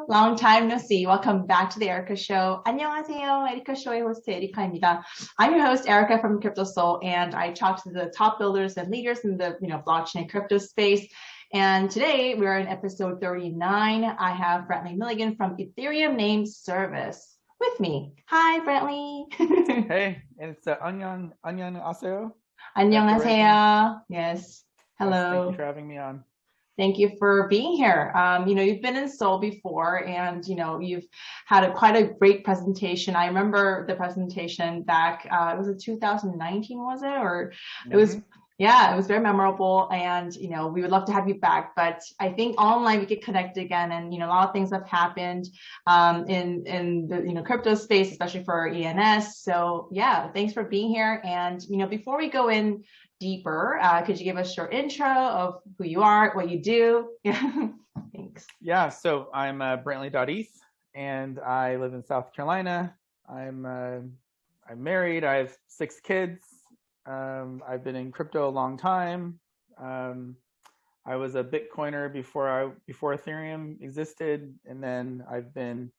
long time no see. Welcome back to the Erica Show. 안녕하세요, Erica Show의 host Erica입니다. I'm your host, Erica from Crypto Soul, and I talk to the top builders and leaders in the blockchain and crypto space. And today we're in episode 39. I have Brantly Milligan from Ethereum Name Service with me. Hi, Brantly. Hey, it's 안녕하세요. 안녕하세요. Yes. Hello. Yes, thank you for having me on. Thank you for being here. You've been in Seoul before, and you've had quite a great presentation. I remember the presentation back. Was it 2019? Was it, or it was? Yeah, it was very memorable, and we would love to have you back. But I think online we could connect again, and a lot of things have happened in the crypto space, especially for ENS. So yeah, thanks for being here. And before we go in deeper, could you give us a short intro of who you are, what you do? Yeah, thanks. Yeah, so I'm brantly.eth, and I live in South Carolina. I'm married. I have 6 kids. I've been in crypto a long time. I was a Bitcoiner before Ethereum existed, and then I've been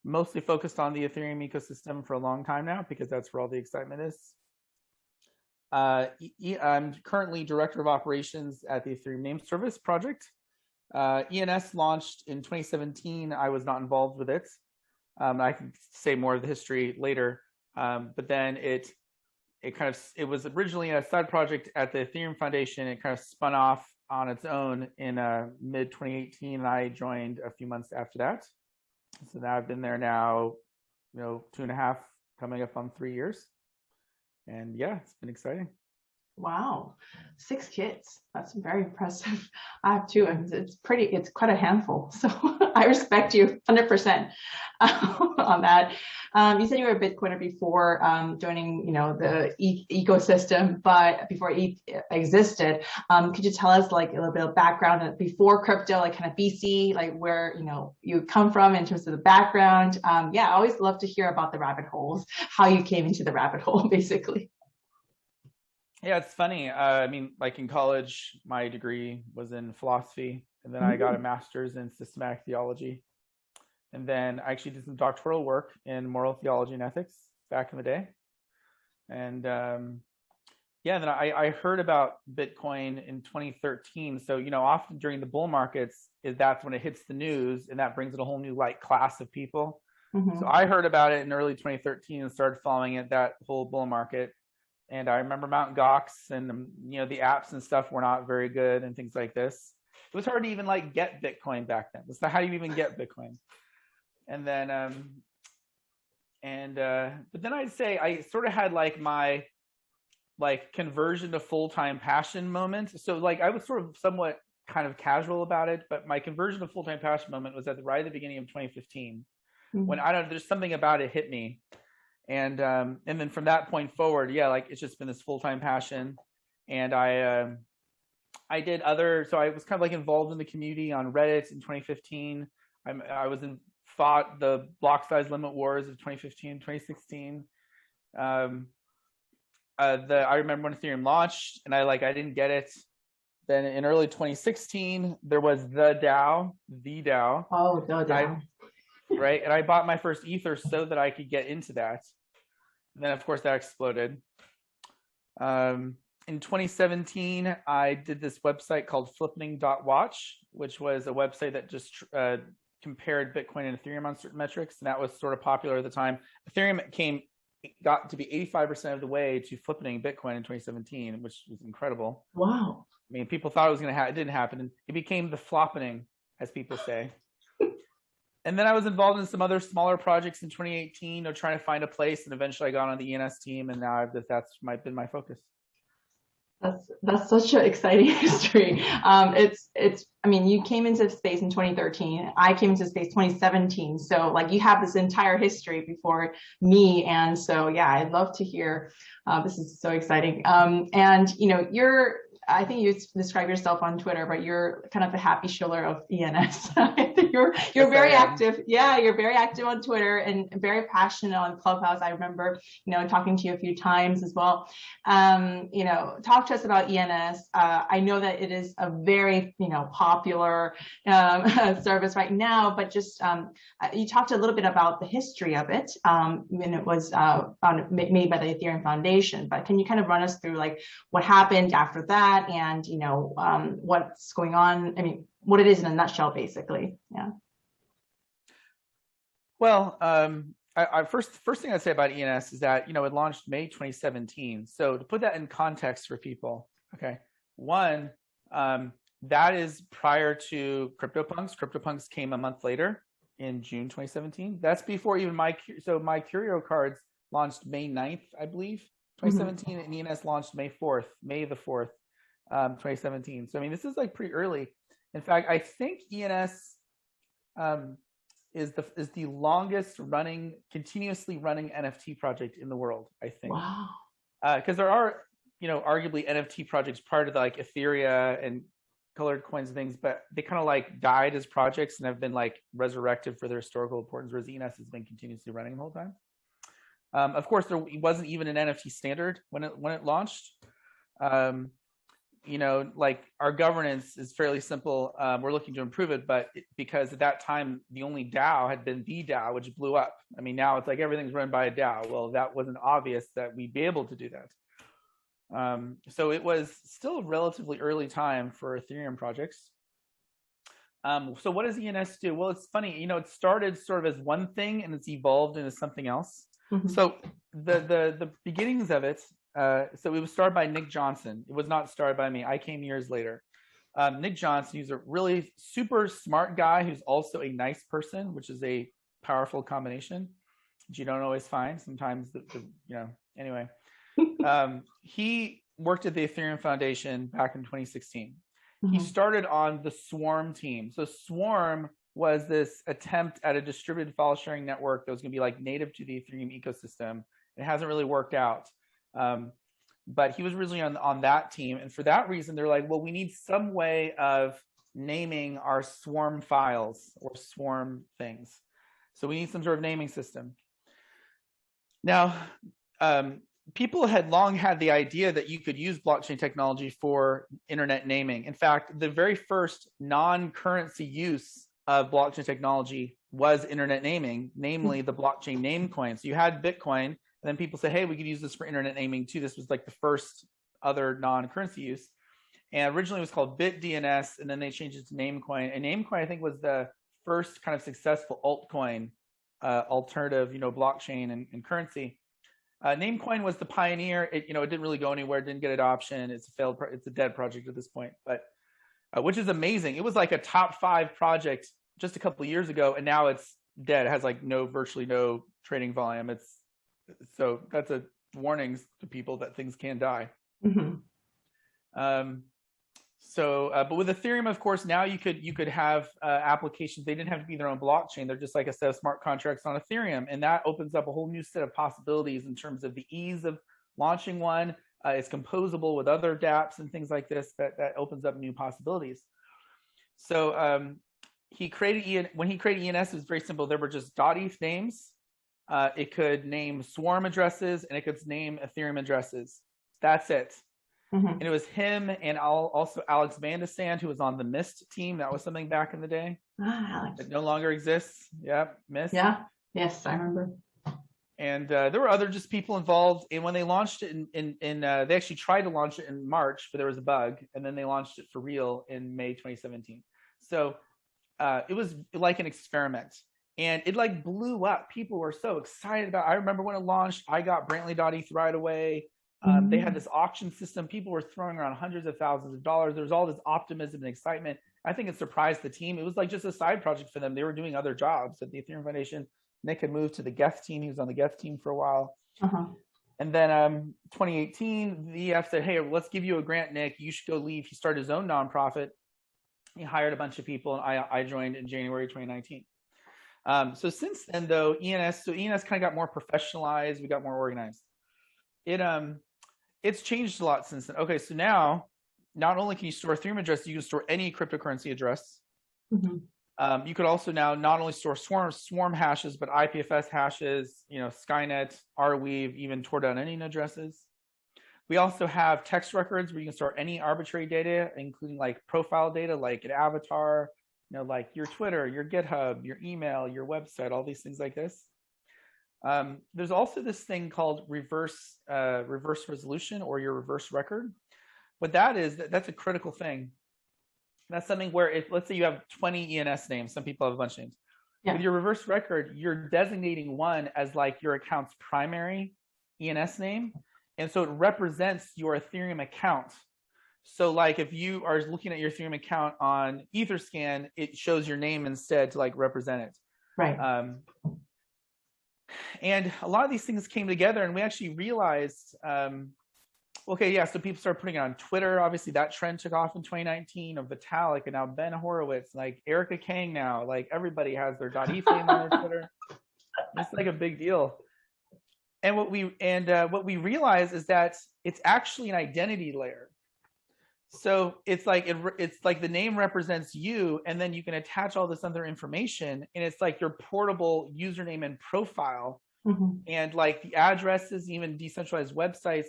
mostly focused on the Ethereum ecosystem for a long time now because that's where all the excitement is. I'm currently Director of Operations at the Ethereum Name Service project. ENS launched in 2017. I was not involved with it. I can say more of the history later, but then it was originally a side project at the Ethereum Foundation. It kind of spun off on its own in mid 2018, and I joined a few months after that. So now I've been there now, 2.5, coming up on 3 years. And yeah, it's been exciting. Wow, 6 kids. That's very impressive. I have 2, and it's quite a handful. So I respect you 100% on that. You said you were a Bitcoiner before joining, the ecosystem, but before ETH existed. Could you tell us a little bit of background before crypto, kind of BC, where you come from in terms of the background? Yeah, I always love to hear about the rabbit holes, how you came into the rabbit hole, basically. Yeah, it's funny. In college, my degree was in philosophy, and then I got a master's in systematic theology. And then I actually did some doctoral work in moral theology and ethics back in the day. And then I heard about Bitcoin in 2013. So, often during the bull markets, that's when it hits the news, and that brings in a whole new class of people. So I heard about it in early 2013 and started following it, that whole bull market. And I remember Mt. Gox, and the apps and stuff were not very good and things like this. It was hard to even get Bitcoin back then. It's not how you even get Bitcoin. And then but then I'd say I sort of had my conversion to full-time passion moment. So I was sort of somewhat kind of casual about it, but my conversion to full-time passion moment was right at the beginning of 2015 when there's something about it hit me. And then from that point forward, it's just been this full-time passion. And I did so I was kind of involved in the community on Reddit in 2015. I fought the block size limit wars of 2015, 2016. I remember when Ethereum launched, and I didn't get it. Then in early 2016, there was the DAO. Oh, the DAO. Right, and I bought my first Ether so that I could get into that. And then, of course, that exploded. In 2017, I did this website called flippening.watch, which was a website that just compared Bitcoin and Ethereum on certain metrics, and that was sort of popular at the time. Ethereum got to be 85% of the way to flippening Bitcoin in 2017, which was incredible. Wow. People thought it was going to happen. It didn't happen. And it became the floppening, as people say. And then I was involved in some other smaller projects in 2018, trying to find a place, and eventually I got on the ENS team, and now that's been my focus. That's such an exciting history. You came into space in 2013. I came into space 2017. So you have this entire history before me, and so yeah, I'd love to hear. This is so exciting. I think you describe yourself on Twitter, but you're kind of the happy shiller of ENS. You're very active. Yeah, you're very active on Twitter and very passionate on Clubhouse. I remember, talking to you a few times as well. Talk to us about ENS. I know that it is a very, popular service right now, but just you talked a little bit about the history of it when it was made by the Ethereum Foundation. But can you kind of run us through like what happened after that and, what's going on? I mean, what it is in a nutshell, basically. Yeah. Well, first thing I'd say about ENS is that, it launched May 2017. So to put that in context for people, okay, one, that is prior to CryptoPunks. CryptoPunks came a month later in June 2017. That's before even my Curio cards launched May 9th, I believe, 2017, and ENS launched May the 4th, 2017. So, I mean, this is like pretty early. In fact, I think ENS is the longest running, continuously running NFT project in the world, I think. Wow. Because there are, arguably NFT projects prior to like Ethereum and colored coins and things, but they kind of like died as projects and have been like resurrected for their historical importance, whereas ENS has been continuously running the whole time. Of course, there wasn't even an NFT standard when it launched. Like our governance is fairly simple. We're looking to improve it, but because at that time, the only DAO had been the DAO, which blew up. I mean, now it's like everything's run by a DAO. Well, that wasn't obvious that we'd be able to do that. So it was still a relatively early time for Ethereum projects. So what does ENS do? Well, it's funny, it started sort of as one thing and it's evolved into something else. So the beginnings of it, so it was started by Nick Johnson. It was not started by me. I came years later. Nick Johnson, he's a really super smart guy who's also a nice person, which is a powerful combination, which you don't always find. Sometimes, anyway. He worked at the Ethereum Foundation back in 2016. He started on the Swarm team. So Swarm was this attempt at a distributed file sharing network that was going to be like native to the Ethereum ecosystem. It hasn't really worked out. But he was originally on that team. And for that reason, they're like, well, we need some way of naming our Swarm files or Swarm things. So we need some sort of naming system. Now, people had long had the idea that you could use blockchain technology for internet naming. In fact, the very first non-currency use of blockchain technology was internet naming, namely the blockchain name coin. So you had Bitcoin, and then people said, hey, we could use this for internet naming too. This was like the first other non-currency use. And originally it was called BitDNS, and then they changed it to Namecoin. And Namecoin, I think, was the first kind of successful altcoin, alternative, blockchain and currency. Namecoin was the pioneer. It didn't really go anywhere. Didn't get adoption. It's a dead project at this point. But which is amazing. It was like a top 5 project just a couple of years ago, and now it's dead. It has like virtually no trading volume. So that's a warning to people that things can die. But with Ethereum, of course, now you could have applications. They didn't have to be their own blockchain. They're just like a set of smart contracts on Ethereum. And that opens up a whole new set of possibilities in terms of the ease of launching one. It's composable with other dApps and things like this. That opens up new possibilities. So when he created ENS, it was very simple. There were just .eth names. It could name Swarm addresses, and it could name Ethereum addresses. That's it. And it was him and also Alex Vandesand, who was on the Mist team. That was something back in the day. Alex. It no longer exists. Yeah, Mist. Yeah. Yes, I remember. And there were other just people involved. And when they launched it they actually tried to launch it in March, but there was a bug. And then they launched it for real in May 2017. So it was like an experiment. And it like blew up. People were so excited about it. I remember when it launched, I got brantly.eth right away. They had this auction system. People were throwing around hundreds of thousands of dollars. There was all this optimism and excitement. I think it surprised the team. It was like just a side project for them. They were doing other jobs at the Ethereum Foundation. Nick had moved to the Geth team. He was on the Geth team for a while. And then 2018, the EF said, hey, let's give you a grant, Nick. You should go leave. He started his own nonprofit. He hired a bunch of people, and I joined in January 2019. So since then, though, ENS kind of got more professionalized. We got more organized. It's changed a lot since then. Okay, so now not only can you store Ethereum address, you can store any cryptocurrency address. Mm-hmm. You could also now not only store swarm hashes, but IPFS hashes, Skynet, Arweave, even tore down onion addresses. We also have text records where you can store any arbitrary data, including like profile data, like an avatar, like your Twitter, your GitHub, your email, your website, all these things like this. There's also this thing called reverse resolution, or your reverse record. What that is, that's a critical thing. That's something where if, let's say you have 20 ENS names, some people have a bunch of names. Yeah. With your reverse record, you're designating one as like your account's primary ENS name. And so it represents your Ethereum account. So like if you are looking at your Ethereum account on Etherscan, it shows your name instead to like represent it. Right. And a lot of these things came together, and we actually realized, okay, yeah, so people started putting it on Twitter. Obviously, that trend took off in 2019 of Vitalik, and now Ben Horowitz, like Erica Kang now, like everybody has their .eth name on their Twitter. It's like a big deal. And what we realize is that it's actually an identity layer. So it's like the name represents you, and then you can attach all this other information, and it's like your portable username and profile, and like the addresses, even decentralized websites.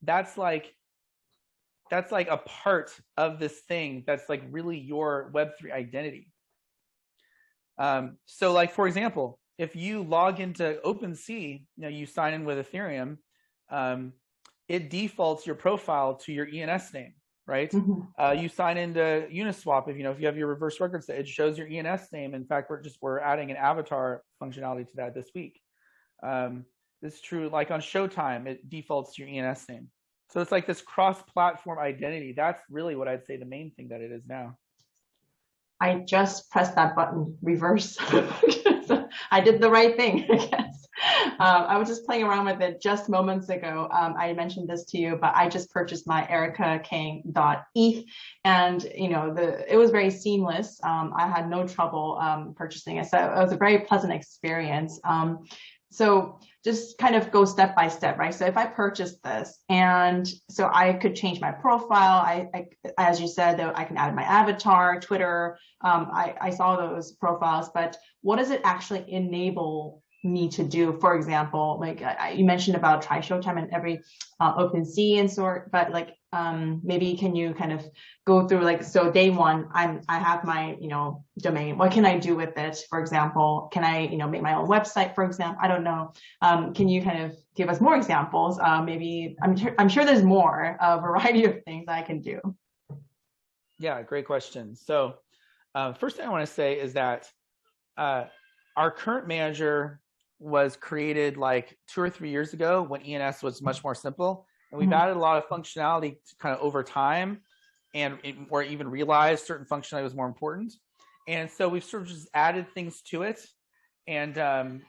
That's like a part of this thing that's like really your Web3 identity. So like, for example, if you log into OpenSea, you sign in with Ethereum, it defaults your profile to your ENS name, right? You sign into Uniswap, if you have your reverse record set, it shows your ENS name. In fact, we're adding an avatar functionality to that this week. This is true, like on Showtime, it defaults to your ENS name. So it's like this cross-platform identity. That's really what I'd say the main thing that it is now. I just pressed that button, reverse. I did the right thing, I guess. I was just playing around with it just moments ago. I mentioned this to you, but I just purchased my ericakang.eth, and it was very seamless. I had no trouble purchasing it, so it was a very pleasant experience. So just kind of go step by step, right? So if I purchase this, and so I could change my profile, I as you said, I can add my avatar, Twitter. I saw those profiles, but what does it actually enable me to do? For example, like you mentioned about try Showtime and every OpenSea and sort, but like maybe can you kind of go through, like, so day one, I have my domain. What can I do with it? For example, can I make my own website? For example, I don't know. Can you kind of give us more examples? Maybe I'm sure there's more, a variety of things I can do. Yeah, great question. So first thing I want to say is that our current manager was created like 2 or 3 years ago when ENS was much more simple. And we've added a lot of functionality kind of over time, or even realized certain functionality was more important. And so we've sort of just added things to it. And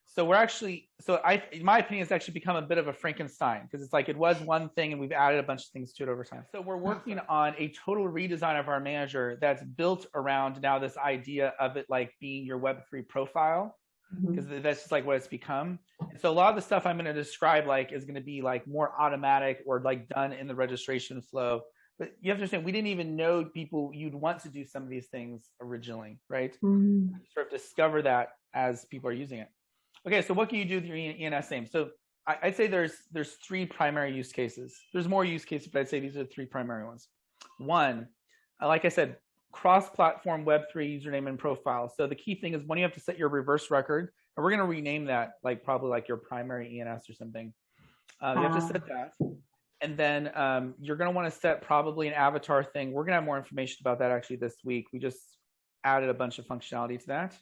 so we're actually, in my opinion, it's actually become a bit of a Frankenstein, because it's like it was one thing and we've added a bunch of things to it over time. So we're working on a total redesign of our manager that's built around now this idea of it like being your Web3 profile, because that's just like what it's become. So a lot of the stuff I'm going to describe is going to be like more automatic or like done in the registration flow. But you have to understand, we didn't even know people you'd want to do some of these things originally, right? Sort of discover that as people are using it. Okay, so what can you do with your ENS name? So I'd say there's 3 primary use cases. There's more use cases, but I'd say these are the 3 primary ones. One, like I said, cross-platform Web3 username and profile. So the key thing is when you have to set your reverse record, and we're going to rename that probably like your primary ENS or something. You have to set that. And then you're going to want to set probably an avatar thing. We're going to have more information about that actually this week. We just added a bunch of functionality to that.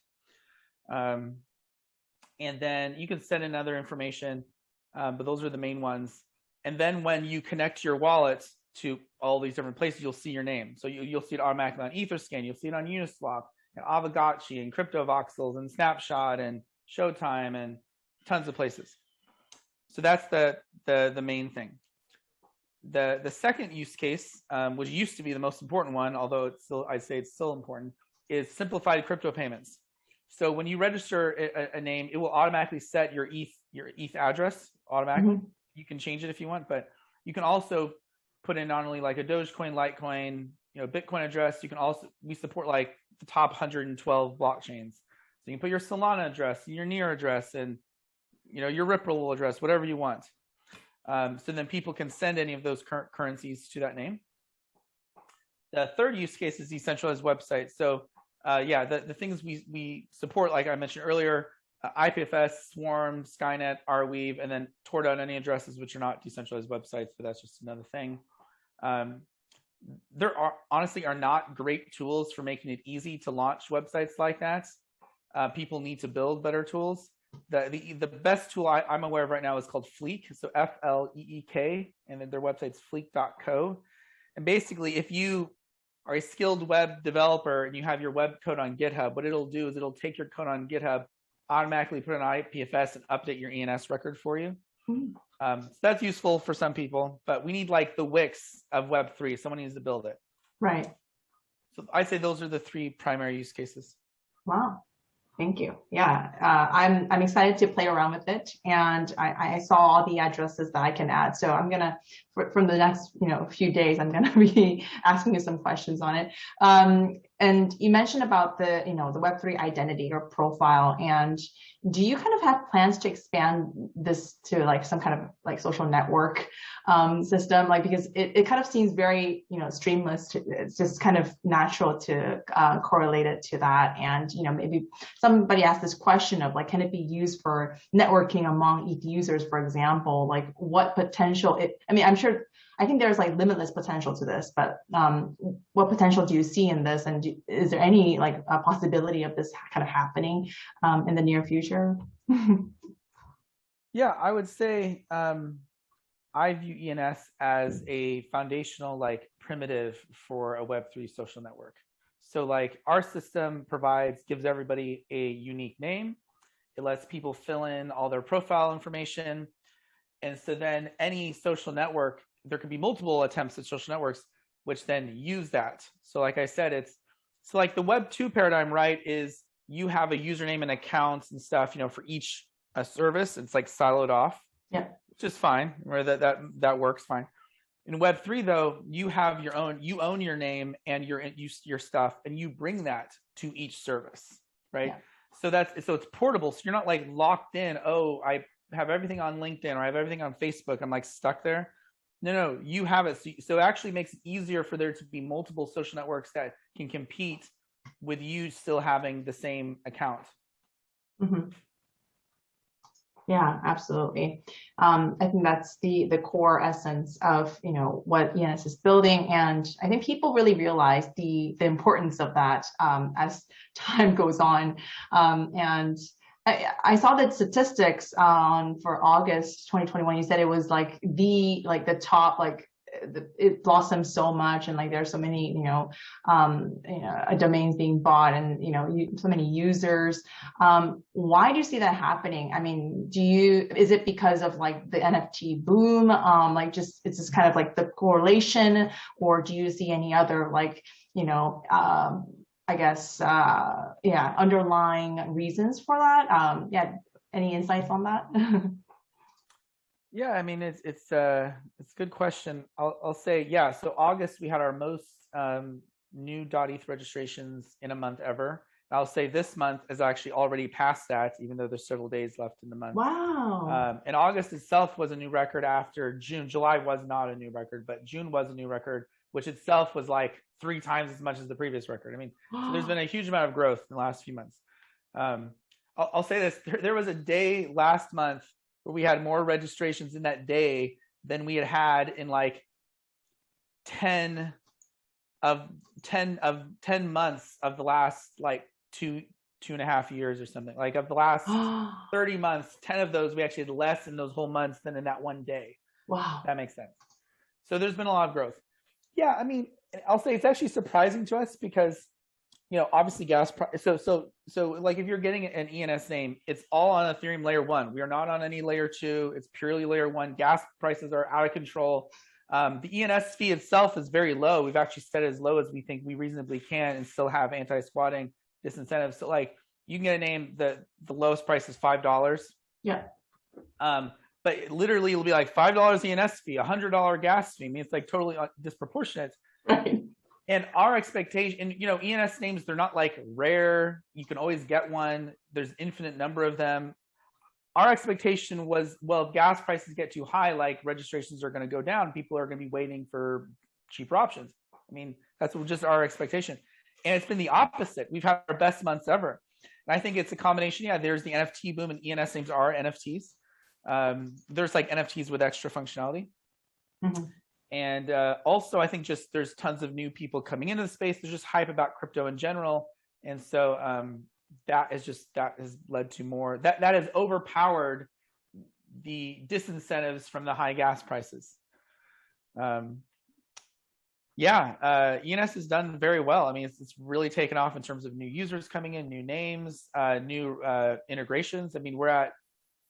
And then you can set in other information, but those are the main ones. And then when you connect your wallet to all these different places, you'll see your name. So you'll see it automatically on Etherscan, you'll see it on Uniswap, and Avogotchi, and CryptoVoxels, and Snapshot, and Showtime, and tons of places. So that's the main thing. The second use case, which used to be the most important one, although I'd say it's still important, is simplified crypto payments. So when you register a name, it will automatically set your ETH address automatically. You can change it if you want, but you can also put in not only like a Dogecoin, Litecoin, Bitcoin address. You can also, we support like the top 112 blockchains. So you can put your Solana address, your Near address, and your Ripple address, whatever you want. So then people can send any of those currencies to that name. The third use case is decentralized websites. So the things we support, like I mentioned earlier, IPFS, Swarm, Skynet, Arweave, and then tore down any addresses which are not decentralized websites, but that's just another thing. There honestly are not great tools for making it easy to launch websites like that. People need to build better tools. The best tool I'm aware of right now is called Fleek, so Fleek, and then their website's fleek.co. And basically, if you are a skilled web developer and you have your web code on GitHub, what it'll do is it'll take your code on GitHub, automatically put an IPFS and update your ENS record for you. So that's useful for some people, but we need like the Wix of Web3. Someone needs to build it. Right. So I'd say those are the three primary use cases. Wow. Thank you. Yeah, I'm excited to play around with it, and I saw all the addresses that I can add. So I'm gonna, from the next few days, I'm gonna be asking you some questions on it. And you mentioned about the the Web3 identity or profile, and do you kind of have plans to expand this to like some kind of like social network system? Like, because it kind of seems very streamless. It's just kind of natural to correlate it to that, and maybe somebody asked this question of like, can it be used for networking among ETH users, for example? Like, what potential? I think there's like limitless potential to this, but what potential do you see in this? And is there any like a possibility of this kind of happening in the near future? Yeah, I would say I view ENS as a foundational like primitive for a Web3 social network. So like our system gives everybody a unique name. It lets people fill in all their profile information. And so then any social network, there can be multiple attempts at social networks, which then use that. So like I said, so like the Web 2 paradigm, right, is you have a username and accounts and stuff, for each service. It's like siloed off, which is fine. Right? That works fine. In Web 3, though, you have you own your name and your stuff, and you bring that to each service, right? Yeah. So it's portable. So you're not like locked in. Oh, I have everything on LinkedIn or I have everything on Facebook. I'm like stuck there. No, you have it. So it actually makes it easier for there to be multiple social networks that can compete with you still having the same account. Mm-hmm. Yeah, absolutely. I think that's the core essence of what ENS is building, and I think people really realize the importance of that as time goes on. And I saw the statistics for August 2021. You said it was like the top, like it blossomed so much, and like there's so many domains being bought, and so many users. Why do you see that happening? I mean, is it because of like the NFT boom? It's just kind of like the correlation, or do you see any other like I guess, underlying reasons for that? Any insights on that? Yeah, I mean, it's a good question. I'll say, yeah. So August, we had our most new .eth registrations in a month ever. I'll say this month is actually already past that, even though there's several days left in the month. Wow. And August itself was a new record after June. July was not a new record, but June was a new record, which itself was like 3 times as much as the previous record. I mean, so there's been a huge amount of growth in the last few months. I'll say this, there was a day last month where we had more registrations in that day than we had in like 10 months of the last like two and a half years or something. Like of the last 30 months, 10 of those, we actually had less in those whole months than in that one day. Wow. That makes sense. So there's been a lot of growth. Yeah, I mean, I'll say it's actually surprising to us because, obviously gas price. So like if you're getting an ENS name, it's all on Ethereum layer 1. We are not on any layer 2. It's purely layer 1. Gas prices are out of control. The ENS fee itself is very low. We've actually set it as low as we think we reasonably can and still have anti-squatting disincentives. So like you can get a name, the lowest price is $5. Yeah. But but literally it'll be like $5 ENS fee, $100 gas fee. I mean, it's like totally disproportionate. Right. And our expectation, and you know, ENS names, they're not like rare. You can always get one. There's infinite number of them. Our expectation was, well, if gas prices get too high, like registrations are going to go down. People are going to be waiting for cheaper options. I mean, that's just our expectation. And it's been the opposite. We've had our best months ever. And I think it's a combination. Yeah, there's the NFT boom, and ENS names are NFTs. There's like NFTs with extra functionality. Mm-hmm. And also, I think just there's tons of new people coming into the space. There's just hype about crypto in general. And so that has led to more, that has overpowered the disincentives from the high gas prices. ENS has done very well. I mean, it's really taken off in terms of new users coming in, new names, new integrations. I mean, we're at,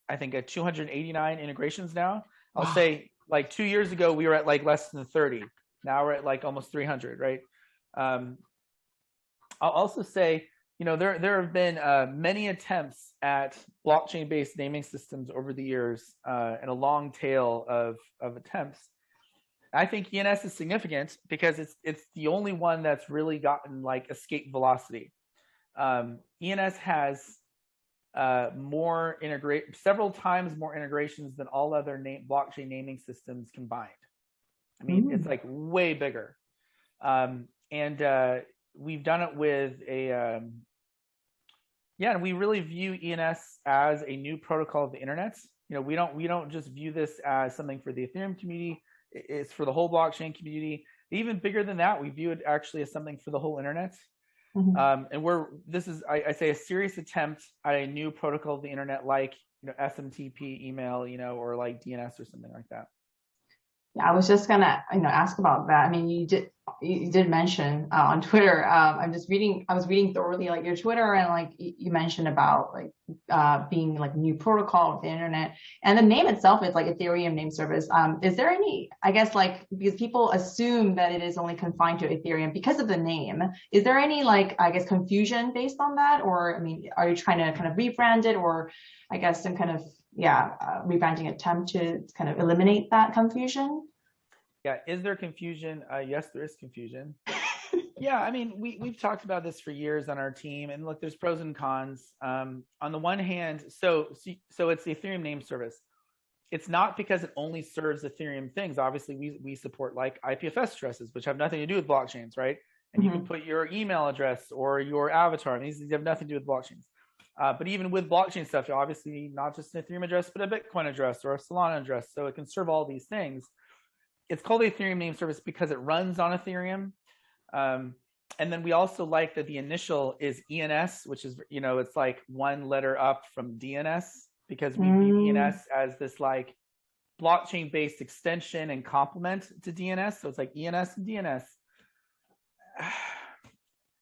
I think, at 289 integrations now. I'll say, like 2 years ago, we were at like less than 30. Now we're at like almost 300, right? I'll also say, you know, there have been many attempts at blockchain-based naming systems over the years, and a long tail of attempts. I think ENS is significant because it's the only one that's really gotten like escape velocity. ENS has several times more integrations than all other blockchain naming systems combined. I mean, it's like way bigger. And we've done it with and we really view ENS as a new protocol of the internet. You know, we don't just view this as something for the Ethereum community. It's for the whole blockchain community. Even bigger than that, we view it actually as something for the whole internet. Mm-hmm. And this is, I say, a serious attempt at a new protocol of the internet, like, you know, SMTP email, you know, or like DNS or something like that. Yeah, I was just gonna, you know, ask about that. I mean, you did mention on Twitter. I was reading thoroughly like your Twitter, and like you mentioned about like being like new protocol of the internet, and the name itself is like Ethereum name service. Is there any, I guess, like, because people assume that it is only confined to Ethereum because of the name, is there any, like, I guess, confusion based on that? Or, I mean, are you trying to kind of rebrand it, or I guess some kind of rebranding attempt to kind of eliminate that confusion? Yeah, is there confusion? Yes, there is confusion. Yeah, I mean, we've talked about this for years on our team, and look, there's pros and cons. On the one hand, so it's the Ethereum name service. It's not because it only serves Ethereum things. Obviously, we support like IPFS addresses, which have nothing to do with blockchains, right? And you can put your email address or your avatar, and these have nothing to do with blockchains. But even with blockchain stuff, obviously not just an Ethereum address, but a Bitcoin address or a Solana address. So it can serve all these things. It's called the Ethereum name service because it runs on Ethereum. And then we also like that the initial is ENS, which is, you know, it's like one letter up from DNS, because we view ENS as this like blockchain-based extension and complement to DNS. So it's like ENS and DNS.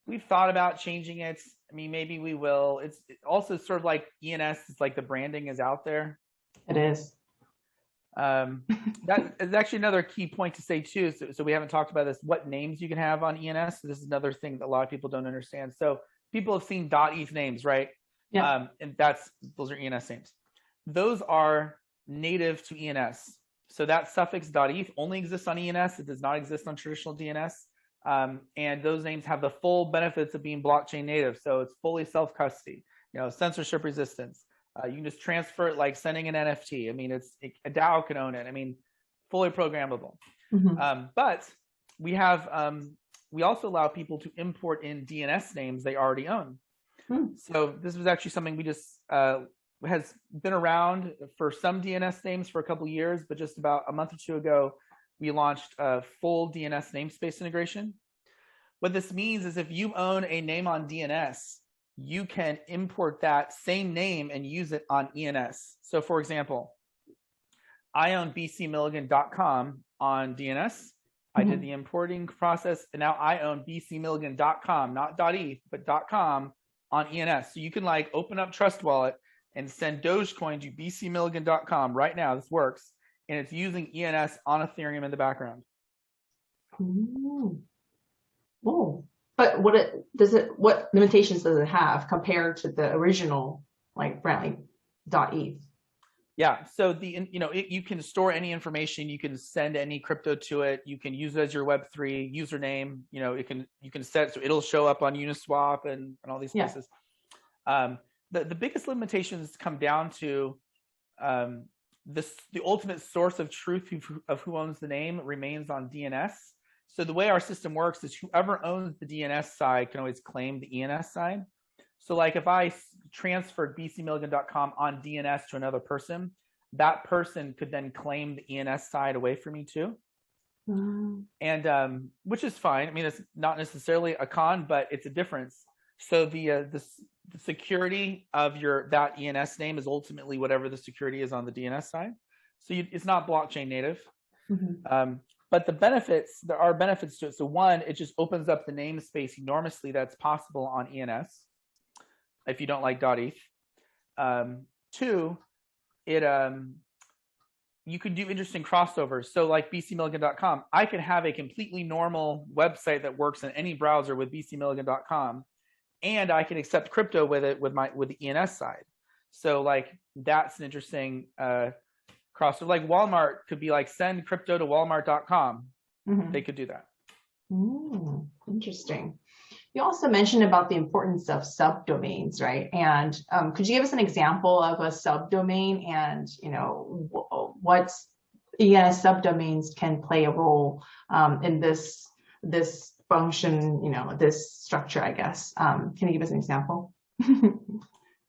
We've thought about changing it. I mean, maybe we will. It's also sort of like ENS, it's like the branding is out there. It is. That is actually another key point to say too. So we haven't talked about this, what names you can have on ENS. So this is another thing that a lot of people don't understand. So people have seen .eth names, right? Yeah. And those are ENS names. Those are native to ENS. So that suffix .eth only exists on ENS. It does not exist on traditional DNS. And those names have the full benefits of being blockchain native. So it's fully self-custody, you know, censorship resistance. You can just transfer it like sending an NFT. I mean, a DAO can own it. I mean, fully programmable. But we also allow people to import in DNS names they already own. So this was actually something we just has been around for some DNS names for a couple of years, but just about a month or two ago, we launched a full DNS namespace integration. What this means is if you own a name on DNS, you can import that same name and use it on ENS. So for example, I own bcmilligan.com on DNS. I did the importing process, and now I own bcmilligan.com, not .eth, but .com on ENS. So you can like open up Trust Wallet and send Dogecoin to bcmilligan.com right now. This works. And it's using ENS on Ethereum in the background. Oh, but what limitations does it have compared to the original, like brantly.eth? Yeah, so you can store any information, you can send any crypto to it, you can use it as your Web3 username. You can set so it'll show up on Uniswap and all these places. The biggest limitations come down to the ultimate source of truth of who owns the name remains on DNS. So the way our system works is whoever owns the DNS side can always claim the ENS side. So like if I transferred bcmilligan.com on DNS to another person, that person could then claim the ENS side away from me too. And which is fine. I mean, it's not necessarily a con, but it's a difference. So the security of that ENS name is ultimately whatever the security is on the DNS side. So it's not blockchain native. But there are benefits to it. So one, it just opens up the namespace enormously that's possible on ENS. If you don't like .eth. Two, you can do interesting crossovers. So like bcmilligan.com, I can have a completely normal website that works in any browser with bcmilligan.com, and I can accept crypto with it with the ENS side. So like that's an interesting crossover. Like Walmart could be like send crypto to walmart.com. They could do that. Interesting. You also mentioned about the importance of subdomains, right? And could you give us an example of a subdomain and, what ENS subdomains can play a role in this function, this structure, I guess. Can you give us an example?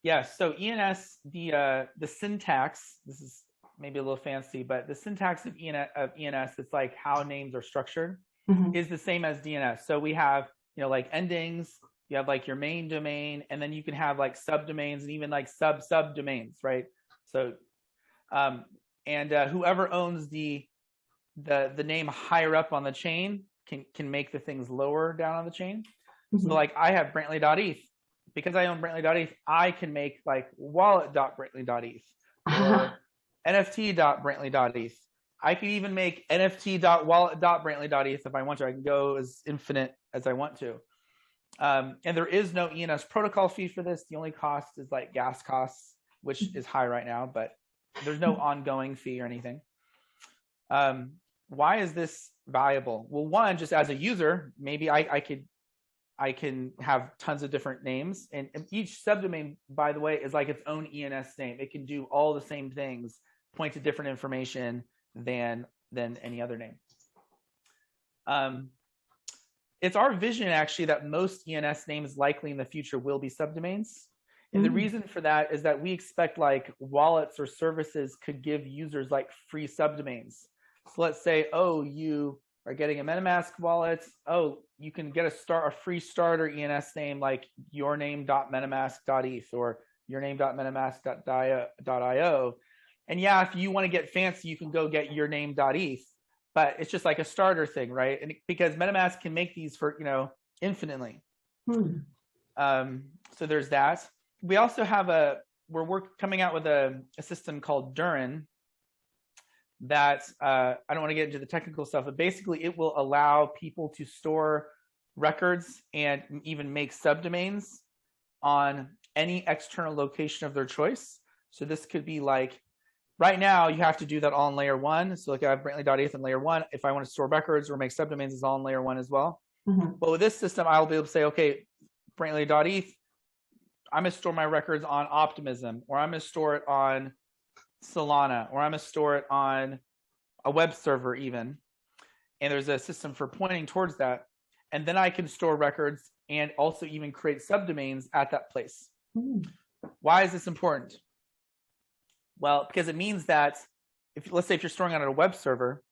Yeah, so ENS, the syntax, this is maybe a little fancy, but the syntax of ENS, it's like how names are structured, is the same as DNS. So we have like endings, you have like your main domain, and then you can have like subdomains and even like subdomains, right? So, and whoever owns the name higher up on the chain can make the things lower down on the chain. So like I have brantly.eth. Because I own brantly.eth, I can make like wallet.brantly.eth or nft.brantly.eth. I can even make nft.wallet.brantly.eth if I want to. I can go as infinite as I want to. And there is no ENS protocol fee for this. The only cost is like gas costs, which is high right now, but there's no ongoing fee or anything. Why is this valuable? Well, one, just as a user, maybe I can have tons of different names, and each subdomain, by the way, is like its own ENS name. It can do all the same things, point to different information than any other name. It's our vision actually that most ENS names likely in the future will be subdomains. And the reason for that is that we expect like wallets or services could give users like free subdomains. So let's say, oh, you are getting a MetaMask wallet. Oh, you can get a free starter ENS name like yourname.metamask.eth or yourname.metamask.io. And yeah, if you want to get fancy, you can go get yourname.eth, but it's just like a starter thing, right? And because MetaMask can make these for, infinitely. So there's that. We also have we're coming out with a system called Durin that I don't want to get into the technical stuff, but basically it will allow people to store records and even make subdomains on any external location of their choice. So this could be like, right now you have to do that all in layer 1. So like I have brantly.eth in layer 1. If I want to store records or make subdomains, it's all in layer 1 as well. But with this system, I'll be able to say, okay, brantly.eth, I'm going to store my records on Optimism, or I'm going to store it on Solana, or I'm going to store it on a web server even. And there's a system for pointing towards that. And then I can store records and also even create subdomains at that place. Why is this important? Well, because it means that let's say if you're storing on a web server,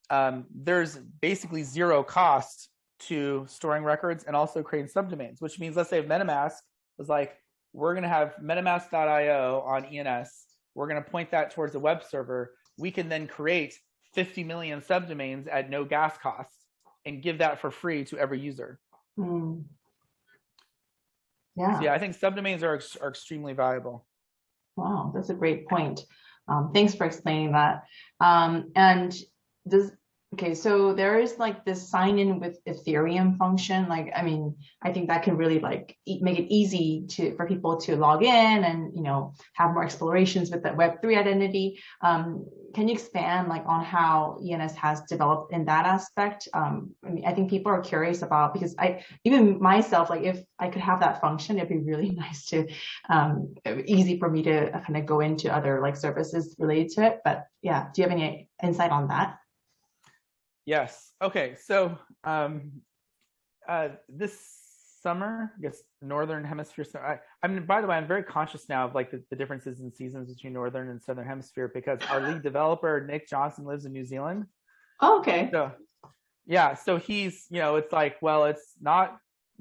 there's basically zero cost to storing records and also creating subdomains, which means let's say if MetaMask was like, we're going to have metamask.io on ENS. We're going to point that towards a web server. We can then create 50 million subdomains at no gas costs and give that for free to every user. Yeah. So yeah, I think subdomains are extremely valuable. Wow, that's a great point. Thanks for explaining that. And Okay, so there is like this sign in with Ethereum function. Like, I mean, I think that can really like make it easy for people to log in and, have more explorations with the Web3 identity. Can you expand like on how ENS has developed in that aspect? I mean, I think people are curious about, because even myself, like if I could have that function, it'd be really nice to, easy for me to kind of go into other like services related to it. But yeah, do you have any insight on that? Yes. Okay. So this summer, I guess Northern Hemisphere. I mean, by the way, I'm very conscious now of like the differences in seasons between Northern and Southern Hemisphere, because our lead developer, Nick Johnson, lives in New Zealand. Oh, okay. So yeah, so he's, it's like, well, it's not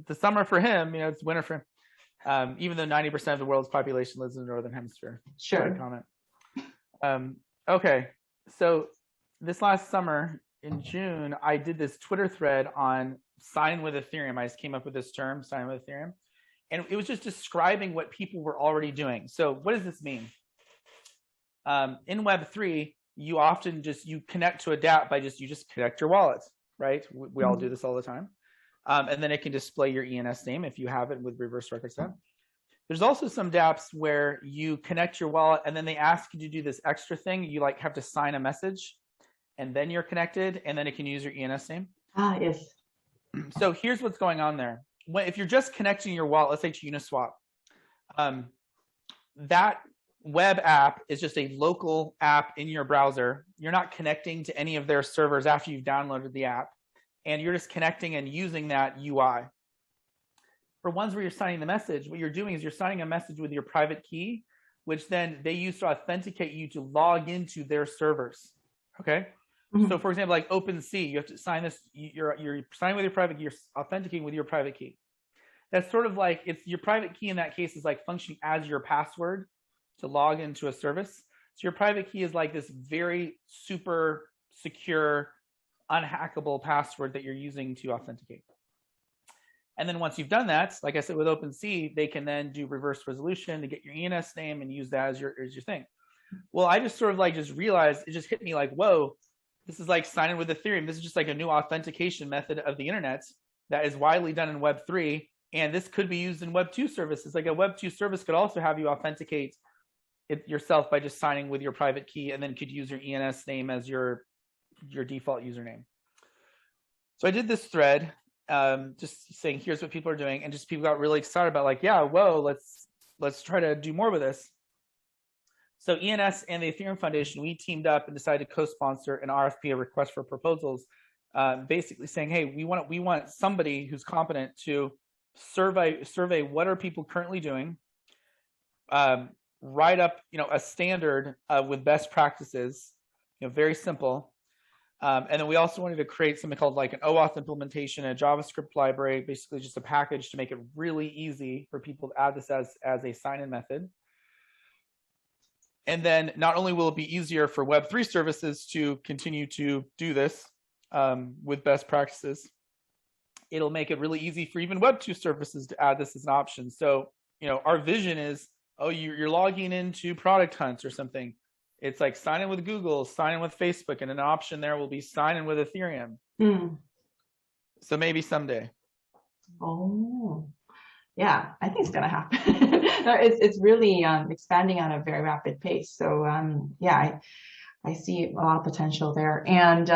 the summer for him, it's winter for him. Even though 90% of the world's population lives in the Northern Hemisphere. Sure. Comment. Okay. So this last summer, in June, I did this Twitter thread on sign with Ethereum. I just came up with this term, sign with Ethereum. And it was just describing what people were already doing. So what does this mean? In Web3, you often you connect to a dApp by you just connect your wallet, right? We all do this all the time. And then it can display your ENS name if you have it with reverse record set. There's also some dApps where you connect your wallet and then they ask you to do this extra thing. You like have to sign a message, and then you're connected, and then it can use your ENS name. Ah, yes. So here's what's going on there. If you're just connecting your wallet, let's say to Uniswap, that web app is just a local app in your browser. You're not connecting to any of their servers after you've downloaded the app, and you're just connecting and using that UI. For ones where you're signing the message, what you're doing is you're signing a message with your private key, which then they use to authenticate you to log into their servers. Okay. Mm-hmm. So for example, like OpenSea, you have to sign this, you're signing with your private key, you're authenticating with your private key. That's sort of like, it's your private key in that case is like functioning as your password to log into a service. So your private key is like this very super secure, unhackable password that you're using to authenticate. And then once you've done that, like I said, with OpenSea, they can then do reverse resolution to get your ENS name and use that as your thing. Well, I just sort of like just realized, it just hit me like, whoa, this is like signing with Ethereum. This is just like a new authentication method of the internet that is widely done in Web3. And this could be used in Web2 services. Like a Web2 service could also have you authenticate it yourself by just signing with your private key, and then could use your ENS name as your default username. So I did this thread, just saying, here's what people are doing. And just people got really excited about like, yeah, whoa, let's try to do more with this. So ENS and the Ethereum Foundation, we teamed up and decided to co-sponsor an RFP, a request for proposals, basically saying, hey, we want somebody who's competent to survey what are people currently doing, write up, a standard with best practices, very simple. And then we also wanted to create something called like an OAuth implementation, a JavaScript library, basically just a package to make it really easy for people to add this as a sign-in method. And then not only will it be easier for Web3 services to continue to do this with best practices, it'll make it really easy for even Web2 services to add this as an option. So, our vision is, oh, you're logging into Product Hunt or something. It's like sign in with Google, sign in with Facebook, and an option there will be sign in with Ethereum. So maybe someday. Oh, yeah, I think it's going to happen. It's really expanding on a very rapid pace. So yeah, I see a lot of potential there. And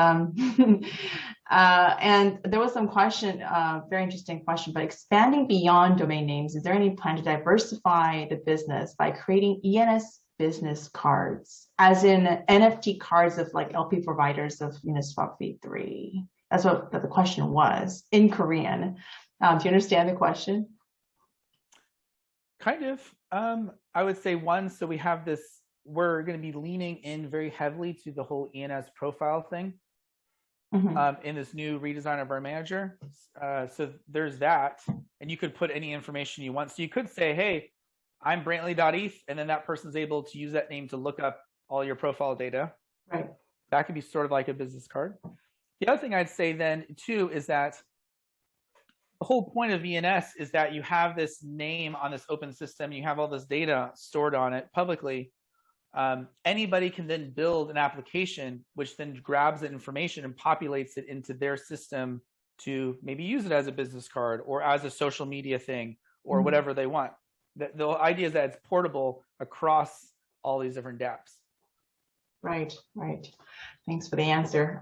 and there was some question, very interesting question, but expanding beyond domain names, is there any plan to diversify the business by creating ENS business cards, as in NFT cards of like LP providers of Uniswap v3? That's what the question was in Korean. Do you understand the question? Kind of. I would say one, so we have this, we're going to be leaning in very heavily to the whole ENS profile thing in this new redesign of our manager. So there's that, and you could put any information you want. So you could say, hey, I'm brantly.eth, and then that person's able to use that name to look up all your profile data. Right. That could be sort of like a business card. The other thing I'd say then too is that the whole point of ENS is that you have this name on this open system, you have all this data stored on it publicly, anybody can then build an application which then grabs that information and populates it into their system to maybe use it as a business card or as a social media thing or whatever they want. The idea is that it's portable across all these different dApps. Right. Thanks for the answer.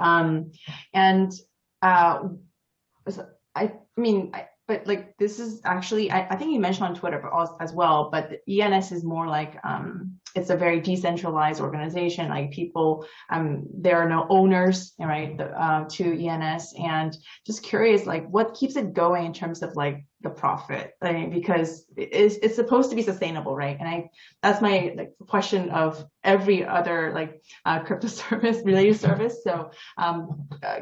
But like this is actually, I think you mentioned on Twitter but as well, but the ENS is more like, it's a very decentralized organization, like people, there are no owners, right, to ENS, and just curious, like what keeps it going in terms of like the profit? I mean, because it's supposed to be sustainable, right? And that's my question of every other crypto service, related service. So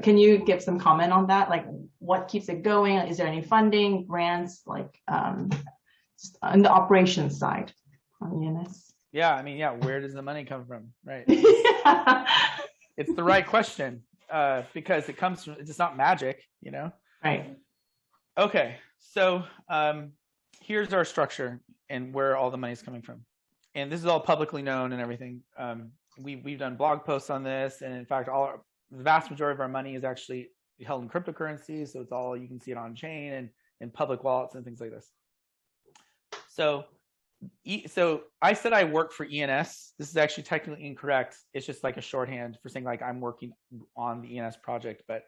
can you give some comment on that? Like what keeps it going? Is there any funding, grants, just on the operations side on ENS? Yeah, I mean, where does the money come from, right? It's the right question because it comes from, it's not magic, you know? Right. Okay, so here's our structure and where all the money is coming from. And this is all publicly known and everything. We've done blog posts on this. And in fact, the vast majority of our money is actually held in cryptocurrencies. So it's all, you can see it on chain and in public wallets and things like this. So I said I work for ENS. This is actually technically incorrect. It's just like a shorthand for saying like I'm working on the ENS project. But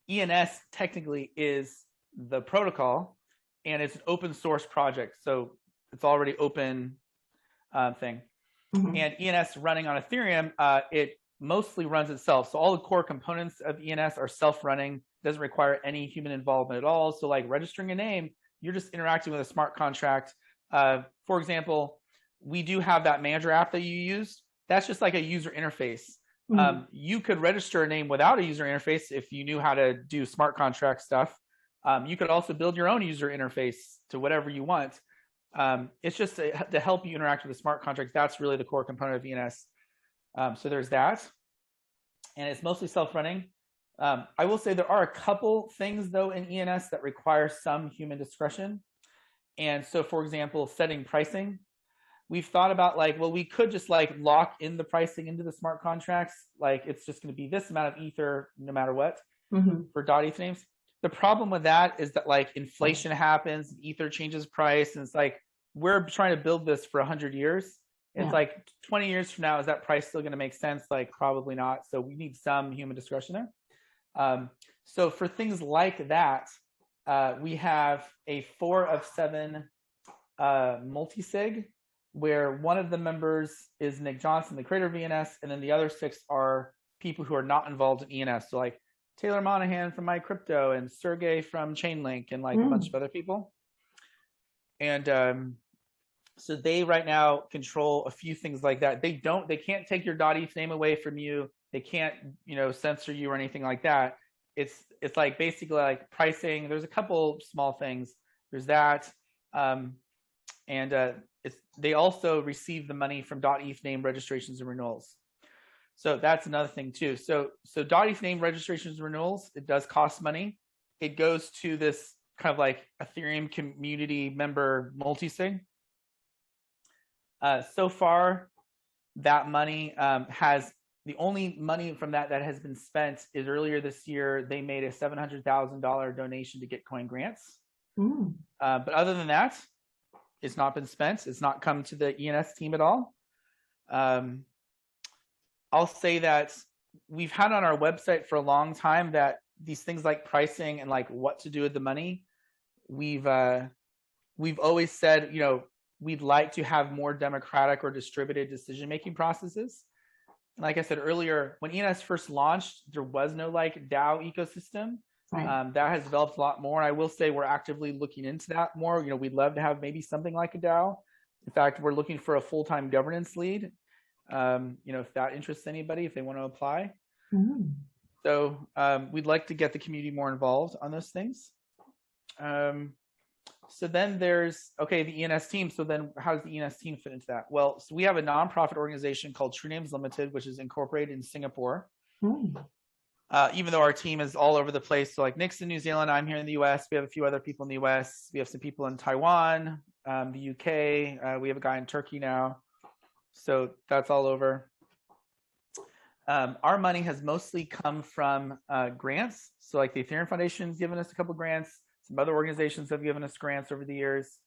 ENS technically is the protocol, and it's an open source project. So it's already open thing. Mm-hmm. And ENS running on Ethereum, it mostly runs itself. So all the core components of ENS are self-running, doesn't require any human involvement at all. So like registering a name, you're just interacting with a smart contract. For example, we do have that manager app that you use. That's just like a user interface. Mm-hmm. You could register a name without a user interface if you knew how to do smart contract stuff. You could also build your own user interface to whatever you want. It's just to help you interact with the smart contracts. That's really the core component of ENS. So there's that. And it's mostly self-running. I will say there are a couple things, though, in ENS that require some human discretion. And so, for example, setting pricing. We've thought about we could just lock in the pricing into the smart contracts. Like it's just going to be this amount of Ether no matter what for .eth names. The problem with that is that inflation happens, Ether changes price, and it's we're trying to build this for 100 years. It's 20 years from now, is that price still going to make sense? Probably not. So we need some human discretion there. So for things like that, we have a 4 of 7 multi-sig, where one of the members is Nick Johnson, the creator of ENS, and then the other 6 are people who are not involved in ENS. So Taylor Monahan from MyCrypto and Sergey from Chainlink and a bunch of other people. And so they right now control a few things like that. They can't take your .eth name away from you. They can't, censor you or anything like that. It's basically pricing. There's a couple small things. There's that. They also receive the money from .eth name registrations and renewals. So that's another thing too. So .eth name registrations and renewals, it does cost money. It goes to this kind of Ethereum community member multi-sig. So far, that money has, the only money from that has been spent is earlier this year, they made a $700,000 donation to Gitcoin grants. But other than that, it's not been spent. It's not come to the ENS team at all. I'll say that we've had on our website for a long time that these things like pricing and what to do with the money, we've always said, we'd like to have more democratic or distributed decision-making processes. And like I said earlier, when ENS first launched, there was no DAO ecosystem. Right. That has developed a lot more. And I will say we're actively looking into that more. We'd love to have maybe something like a DAO. In fact, we're looking for a full-time governance lead. If that interests anybody, if they want to apply. So we'd like to get the community more involved on those things. So then there's, the ENS team. So then how does the ENS team fit into that? Well, so we have a nonprofit organization called True Names Limited, which is incorporated in Singapore. Even though our team is all over the place. So Nick's in New Zealand, I'm here in the US. We have a few other people in the US. We have some people in Taiwan, the UK. We have a guy in Turkey now. So that's all over. Our money has mostly come from grants. So like the Ethereum Foundation's given us a couple grants. Some other organizations have given us grants over the years.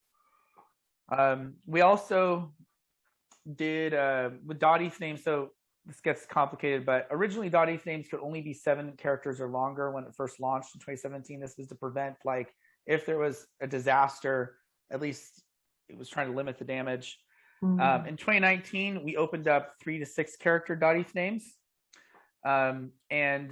We also did with .eth names. So this gets complicated, but originally .eth names could only be 7 characters or longer when it first launched in 2017. This was to prevent, like, if there was a disaster, at least it was trying to limit the damage. Mm-hmm. In 2019, we opened up 3 to 6 character .eth names. And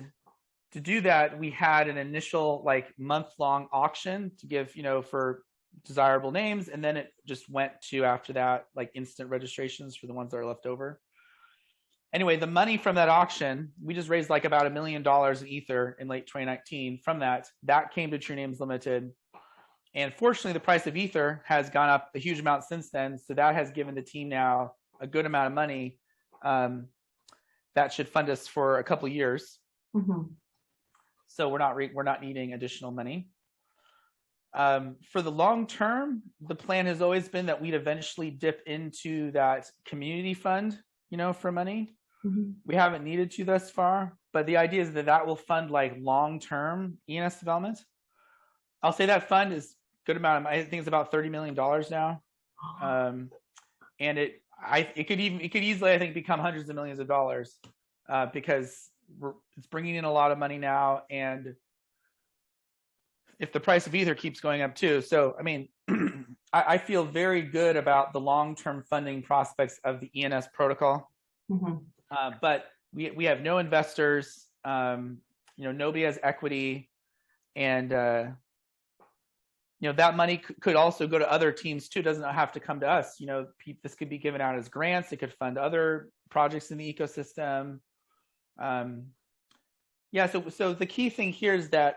to do that, we had an initial like month-long auction to give, for desirable names. And then it just went to, after that, like instant registrations for the ones that are left over. Anyway, the money from that auction, we just raised like about $1 million in Ether in late 2019. From that came to True Names Limited. And fortunately, the price of Ether has gone up a huge amount since then. So that has given the team now a good amount of money that should fund us for a couple of years. Mm-hmm. So we're not needing additional money. For the long term, the plan has always been that we'd eventually dip into that community fund, for money. Mm-hmm. We haven't needed to thus far, but the idea is that will fund like long-term ENS development. I'll say that fund is a good amount. I think it's about $30 million now. And it could easily, I think, become hundreds of millions of dollars because it's bringing in a lot of money now. And if the price of Ether keeps going up too. So, I mean, I feel very good about the long-term funding prospects of the ENS protocol. Mm-hmm. But we have no investors, nobody has equity, and that money could also go to other teams too. It doesn't have to come to us. This could be given out as grants. It could fund other projects in the ecosystem. So the key thing here is that,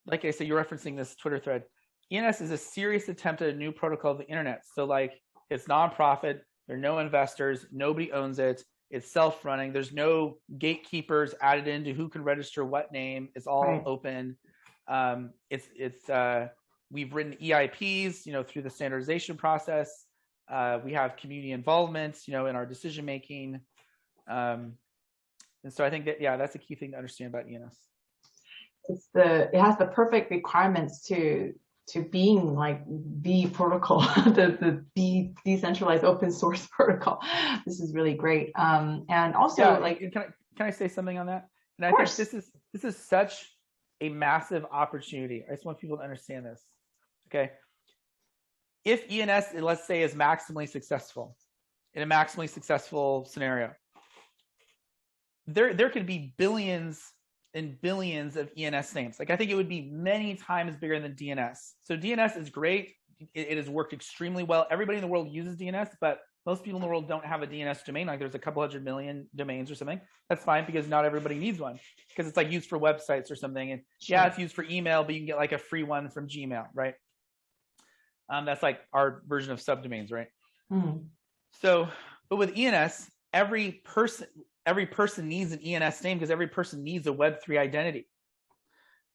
like I said, you're referencing this Twitter thread. ENS is a serious attempt at a new protocol of the internet. So like it's nonprofit, there are no investors, nobody owns it. It's self-running. There's no gatekeepers added into who can register what name. It's all open. We've written EIPs, through the standardization process. We have community involvement, in our decision making. And so I think that, that's a key thing to understand about ENS. It has the perfect requirements to being like the protocol, the decentralized open source protocol. This is really great. And also, can I say something on that? And I think this is such a massive opportunity. I just want people to understand this. Okay. If ENS, let's say, is maximally successful, in a maximally successful scenario, there could be billions and billions of ENS names. Like I think it would be many times bigger than DNS. So DNS is great. It has worked extremely well. Everybody in the world uses DNS, but most people in the world don't have a DNS domain. Like there's a couple 100 million domains or something. That's fine because not everybody needs one because it's like used for websites or something. And it's used for email, but you can get like a free one from Gmail, right? That's like our version of subdomains, right? Mm-hmm. So, but with ENS, every person needs an ENS name because every person needs a Web3 identity.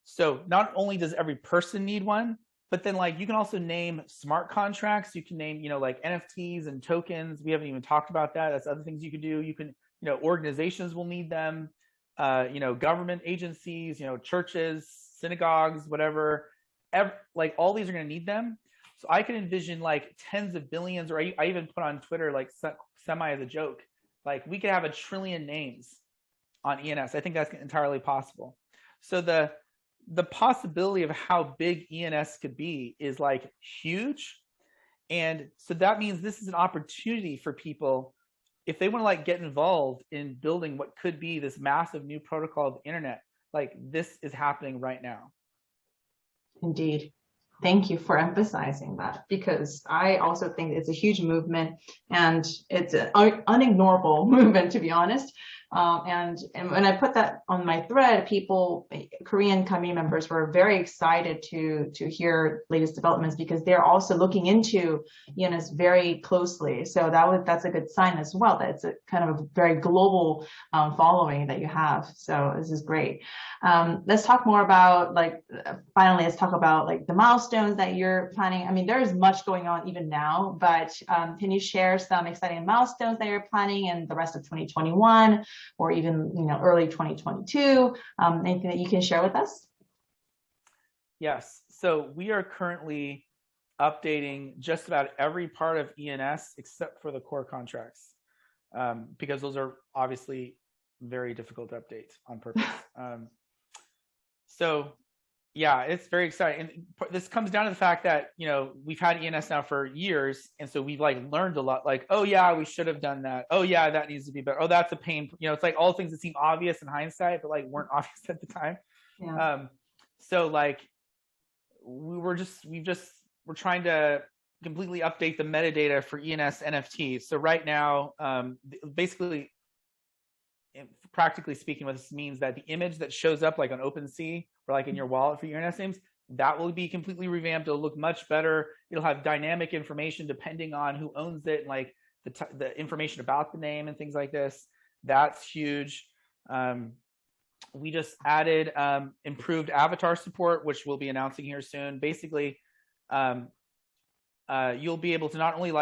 So not only does every person need one, but then like you can also name smart contracts. You can name, like NFTs and tokens. We haven't even talked about that. That's other things you can do. You can, organizations will need them, government agencies, churches, synagogues, whatever. Like all these are going to need them. So I can envision like tens of billions, or I even put on Twitter, like semi as a joke, like we could have 1 trillion names on ENS. I think that's entirely possible. So the possibility of how big ENS could be is like huge. And so that means this is an opportunity for people if they want to like get involved in building what could be this massive new protocol of the internet. Like this is happening right now. Indeed. Thank you for emphasizing that, because I also think it's a huge movement and it's an unignorable movement, to be honest. And when I put that on my thread, Korean community members were very excited to hear latest developments because they're also looking into ENS very closely. So that's a good sign as well, that it's a kind of a very global following that you have. So this is great. Let's talk more about finally, let's talk about the milestones that you're planning. I mean, there's much going on even now, but can you share some exciting milestones that you're planning in the rest of 2021 or even early 2022? Anything that you can share with us? Yes. So we are currently updating just about every part of ENS except for the core contracts, because those are obviously very difficult to update on purpose. So yeah, it's very exciting. And this comes down to the fact that, we've had ENS now for years. And so we've learned a lot, oh yeah, we should have done that. Oh yeah, that needs to be better. Oh, that's a pain. It's all things that seem obvious in hindsight, but weren't obvious at the time. Yeah. So we're trying to completely update the metadata for ENS NFTs. So right now, basically, practically speaking, what this means that the image that shows up on OpenSea or in your wallet for your ENS names, that will be completely revamped. It'll look much better. It'll have dynamic information depending on who owns it, and the information about the name and things like this. That's huge. We just added improved avatar support, which we'll be announcing here soon. Basically, you'll be able to not only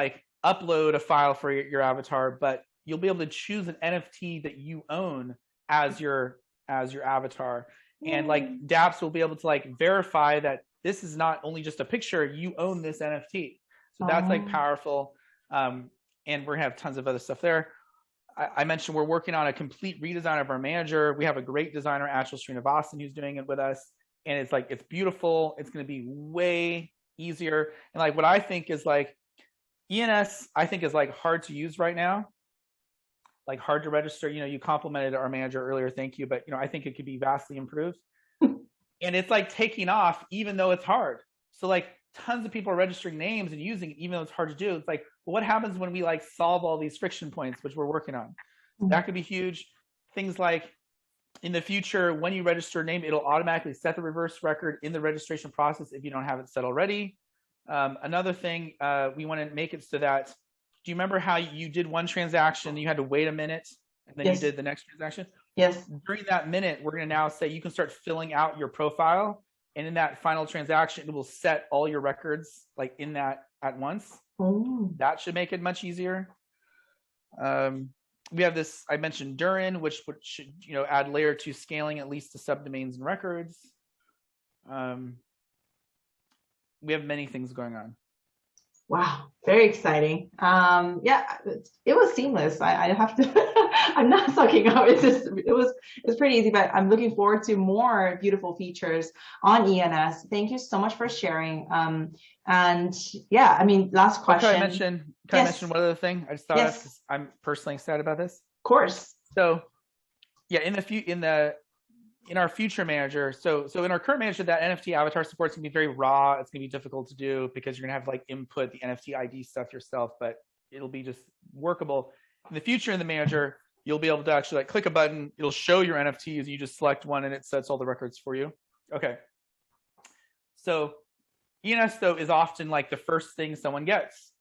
upload a file for your avatar, but you'll be able to choose an NFT that you own as your avatar. And dApps will be able to verify that this is not only just a picture, you own this NFT. So that's powerful. And we're gonna have tons of other stuff there. I mentioned we're working on a complete redesign of our manager. We have a great designer, Achal Srinivasan, who's doing it with us. And it's beautiful. It's gonna be way easier. And what I think is ENS, I think is hard to use right now. Hard to register. You complimented our manager earlier, thank you, but I think it could be vastly improved. And it's taking off even though it's hard. So tons of people are registering names and using it even though it's hard to do. It's well, what happens when we solve all these friction points, which we're working on? That could be huge. Things in the future, when you register a name, it'll automatically set the reverse record in the registration process if you don't have it set already. Another thing, we want to make it so that, do you remember how you did one transaction, you had to wait a minute, and then you did the next transaction? Yes. During that minute, we're going to now say you can start filling out your profile, and in that final transaction, it will set all your records in that at once. That should make it much easier. We have this, I mentioned Durin, which should add layer 2 scaling at least to subdomains and records. We have many things going on. Wow, very exciting. Yeah, it was seamless. I have to, I'm not sucking up. It was pretty easy, but I'm looking forward to more beautiful features on ENS. Thank you so much for sharing. And yeah, I mean, last question. Can I mention one other thing? I just thought of, because I'm personally excited about this. Of course. So yeah, in our future manager, so in our current manager, that NFT avatar support is gonna be very raw. It's gonna be difficult to do because you're gonna have input the NFT ID stuff yourself, but it'll be just workable. In the future, in the manager, you'll be able to actually click a button. It'll show your NFTs. You just select one and it sets all the records for you. Okay. So ENS though is often the first thing someone gets.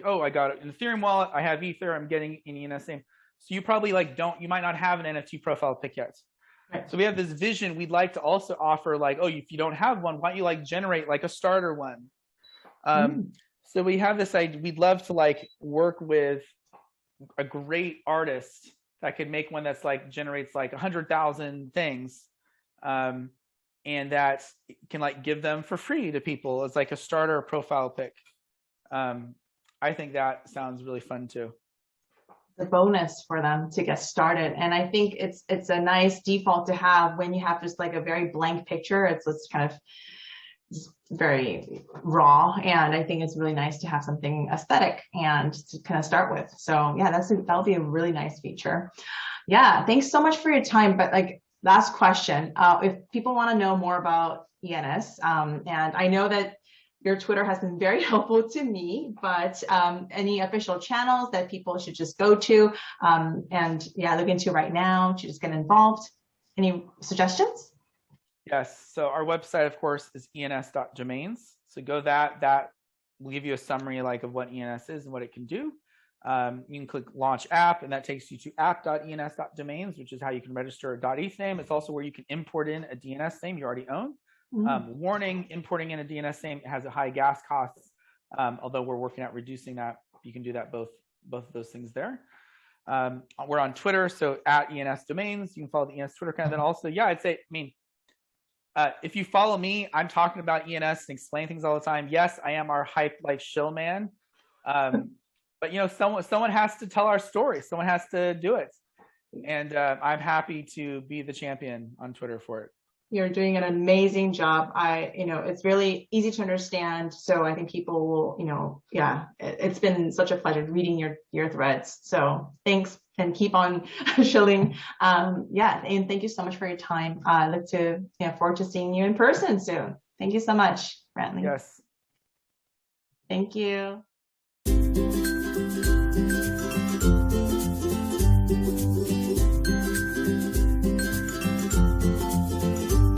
Oh, I got an Ethereum wallet. I have Ether. I'm getting an ENS name. So you probably you might not have an NFT profile pick yet. So we have this vision. We'd like to also offer oh, if you don't have one, why don't you generate a starter one? So we have this idea. We'd love to work with a great artist that could make one that's generates 100,000 things, and that can give them for free to people as a starter profile pick. I think that sounds really fun too. The bonus for them to get started, and I think it's a nice default to have when you have just a very blank picture. It's kind of very raw, and I think it's really nice to have something aesthetic and to kind of start with. So yeah, that'll be a really nice feature. Yeah, thanks so much for your time. But last question, if people want to know more about ENS, and I know that your Twitter has been very helpful to me, but any official channels that people should just go to and look into right now to just get involved? Any suggestions? Yes. So our website, of course, is ens.domains. So go that will give you a summary like of what ENS is and what it can do. You can click launch app, and that takes you to app.ens.domains, which is how you can register a .eth name. It's also where you can import in a DNS name you already own. Warning, importing in a DNS name has a high gas costs. Although we're working at reducing that, you can do that both of those things there. We're on Twitter, so at ENS domains. You can follow the ENS Twitter account. And then also, I'd say, if you follow me, I'm talking about ENS and explain things all the time. Yes, I am our hype like shill man. But someone has to tell our story. Someone has to do it. And I'm happy to be the champion on Twitter for it. You're doing an amazing job. It's really easy to understand. So I think people will, it's been such a pleasure reading your threads. So thanks and keep on shilling. And thank you so much for your time. I look forward to seeing you in person soon. Thank you so much, Brantly. Yes. Thank you.